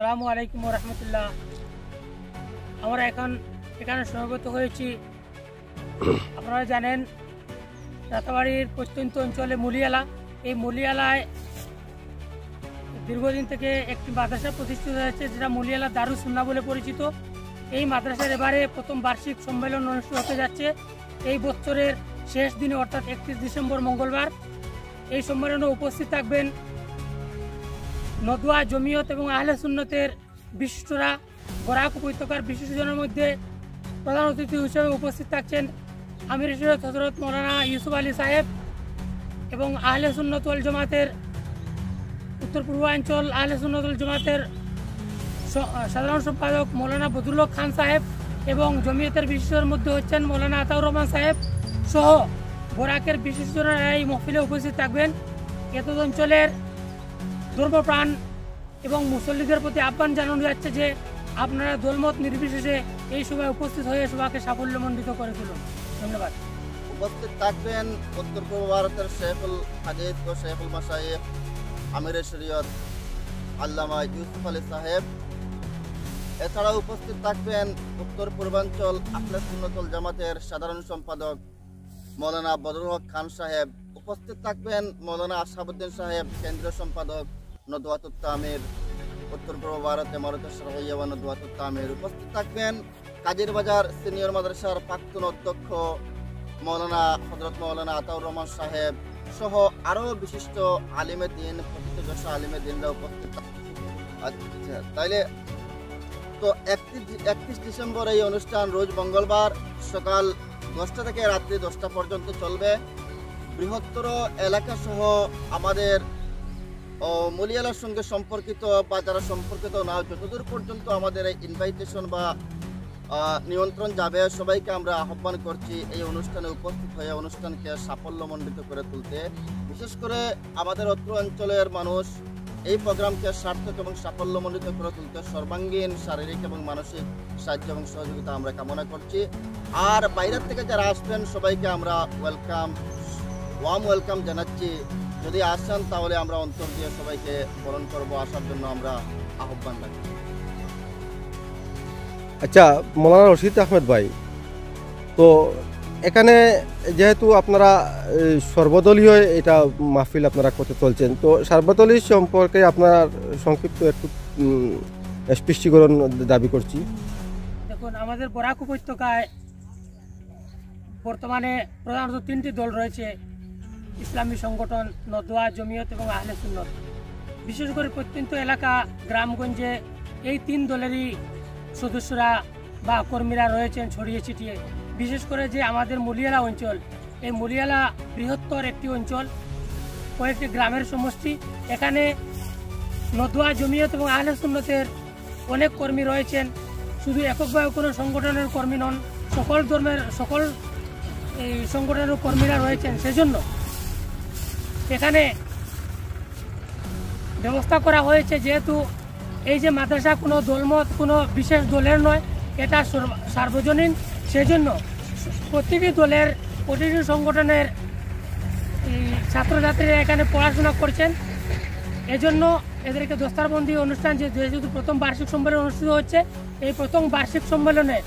আসসালামু আলাইকুম ওয়া রাহমাতুল্লাহ। আমরা এখন এখানে সমবেত হয়েছি। আপনারা জানেন রাতাবাড়ির প্রত্যন্ত অঞ্চলে মুলিয়ালা, এই মুলিয়ালায় দীর্ঘদিন থেকে একটি মাদ্রাসা প্রতিষ্ঠিত হয়েছে যেটা মুলিয়ালা দারুস সুন্নাহ বলে পরিচিত। এই মাদ্রাসার এবারে প্রথম বার্ষিক সম্মেলন অনুষ্ঠিত হতে যাচ্ছে এই বছরের শেষ দিনে, অর্থাৎ 31 ডিসেম্বর মঙ্গলবার। এই সম্মেলনে উপস্থিত থাকবেন নদওয়া, জমিয়ত এবং আহলে সুন্নতের বিশিষ্টরা। বরাক উপত্যকার বিশিষ্টজনের মধ্যে প্রধান অতিথি হিসেবে উপস্থিত থাকছেন আমির শরীয়ত হযরত মৌলানা ইউসুফ আলী সাহেব এবং আহলে সুন্নত ওয়াল জামাতের উত্তর পূর্বাঞ্চল আহলে সুন্নত ওয়াল জামাতের সাধারণ সম্পাদক মৌলানা বদরুল হক খান সাহেব এবং জমিয়তের বিশিষ্টদের মধ্যে হচ্ছেন মৌলানা আতাউর রহমান সাহেব সহ বরাকের বিশিষ্টজনেরা এই মহফিলে উপস্থিত থাকবেন। এত অঞ্চলের ধর্মপ্রাণ এবং মুসল্লিদের প্রতি আহ্বান জানানো যাচ্ছে যে আপনারা দলমত নির্বিশেষে এই সভায় উপস্থিত হয়ে সভাকে সাফল্যমণ্ডিত করে তুলুন। ধন্যবাদ। উপস্থিত থাকবেন উত্তর পূর্ব ভারতের শেখুল হাদিস ও শেখুল মাশায়েখ আমিরে শরীয়ত আল্লামা ইউসুফ আলী সাহেব। এছাড়াও উপস্থিত থাকবেন উত্তর পূর্বাঞ্চল আহলে সুন্নাত ওয়াল জামাতের সাধারণ সম্পাদক মৌলানা বদরুল হক খান সাহেব। উপস্থিত থাকবেন মৌলানা আশহাবুদ্দিন সাহেব, কেন্দ্রীয় সম্পাদক নদওয়াতুত তামির উত্তর পূর্ব ভারত ইমারত শরঈয়া ওয়া নদওয়াতুত তামির। উপস্থিত থাকবেন কাজিরবাজার সিনিয়র মাদ্রাসার প্রাক্তন অধ্যক্ষ মৌলানা হযরত মৌলানা আতাউর রহমান সাহেব সহ আরও বিশিষ্ট আলিমে দিন, প্রথিতযশা আলিমে দিনরা উপস্থিত। আচ্ছা, তাইলে তো 31 ডিসেম্বর এই অনুষ্ঠান রোজ মঙ্গলবার সকাল 10টা থেকে রাত্রি 10টা পর্যন্ত চলবে। বৃহত্তর এলাকা সহ আমাদের মুলিয়ালার সঙ্গে সম্পর্কিত বা যারা সম্পর্কিত না, যতদূর পর্যন্ত আমাদের এই ইনভাইটেশন বা নিয়ন্ত্রণ যাবে, সবাইকে আমরা আহ্বান করছি এই অনুষ্ঠানে উপস্থিত হয়ে অনুষ্ঠানকে সাফল্যমণ্ডিত করে তুলতে। বিশেষ করে আমাদের অত্র অঞ্চলের মানুষ এই প্রোগ্রামকে সার্থক এবং সাফল্যমণ্ডিত করে তুলতে সর্বাঙ্গীন শারীরিক এবং মানসিক সাহায্য এবং সহযোগিতা আমরা কামনা করছি। আর বাইরের থেকে যারা আসবেন সবাইকে আমরা ওয়ার্ম ওয়েলকাম জানাচ্ছি। যদি আসেন তাহলে আমরা অন্তর দিয়ে সবাইকে বরণ করবো, আসার জন্য আমরা আহ্বান রাখি। আচ্ছা মৌলানা রশিদ আহমেদ ভাই, তো এখানে যেহেতু আপনারা সর্বদলীয় এটা মাহফিল আপনারা করতে চলছেন, তো সর্বদলীয় সম্পর্কে আপনার সংক্ষিপ্ত একটু স্পষ্টীকরণ দাবি করছি। দেখুন, আমাদের বরাক উপত্যকায় বর্তমানে প্রধানত 3টি দল রয়েছে: ইসলামী সংগঠন, নদওয়া, জমিয়ত এবং আহলে সুন্নত। বিশেষ করে প্রত্যন্ত এলাকা গ্রামগঞ্জে এই 3 দলেরই সদস্যরা বা কর্মীরা রয়েছেন ছড়িয়ে ছিটিয়ে। বিশেষ করে যে আমাদের মুলিয়ালা অঞ্চল, এই মুলিয়ালা বৃহত্তর একটি অঞ্চল, কয়েকটি গ্রামের সমষ্টি। এখানে নদওয়া, জমিয়ত এবং আহলে সুন্নতের অনেক কর্মী রয়েছেন। শুধু এককভাবে কোনো সংগঠনের কর্মী নন, সকল ধর্মের সকল এই সংগঠনের কর্মীরা রয়েছেন। সেজন্য এখানে ব্যবস্থা করা হয়েছে, যেহেতু এই যে মাদ্রাসা কোনো দলমত কোনো বিশেষ দলের নয়, এটা সার্বজনীন। সেজন্য প্রতিটি দলের প্রতিটি সংগঠনের ছাত্রছাত্রীরা এখানে পড়াশোনা করছেন। এজন্য এদেরকে দস্তারবন্দি অনুষ্ঠান, যেহেতু প্রথম বার্ষিক সম্মেলন অনুষ্ঠিত হচ্ছে, এই প্রথম বার্ষিক সম্মেলনে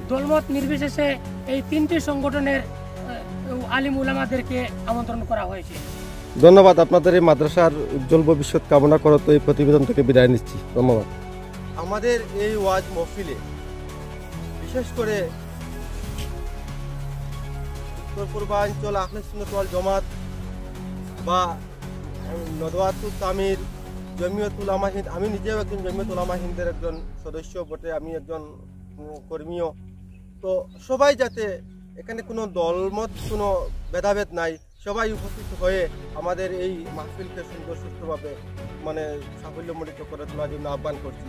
দলমত নির্বিশেষে এই 3টি সংগঠনের আলিম উলামাদেরকে আমন্ত্রণ করা হয়েছে। ধন্যবাদ। আপনাদের এই মাদ্রাসার উজ্জ্বল ভবিষ্যৎ কামনা করত এই প্রতিবেদন থেকে বিদায় নিচ্ছি। ধন্যবাদ। আমাদের এই ওয়াজ মহফিলে বিশেষ করে উত্তর পূর্বাঞ্চল আহলে সুন্নাত ওয়াল জামাত বা নদওয়াতুত তামির, জমিয়ত উলামা হিন্দ, আমি নিজেও একজন জমিয়ত উলামা হিন্দের একজন সদস্য বটে, আমি একজন কর্মীও। তো সবাই যাতে এখানে কোনো দলমত কোনো ভেদাভেদ নাই, সবাই উপস্থিত হয়ে আমাদের এই মাহফিলকে সুন্দর সুষ্ঠুভাবে সাফল্যমণ্ডিত করে তোলার জন্য আহ্বান করছি।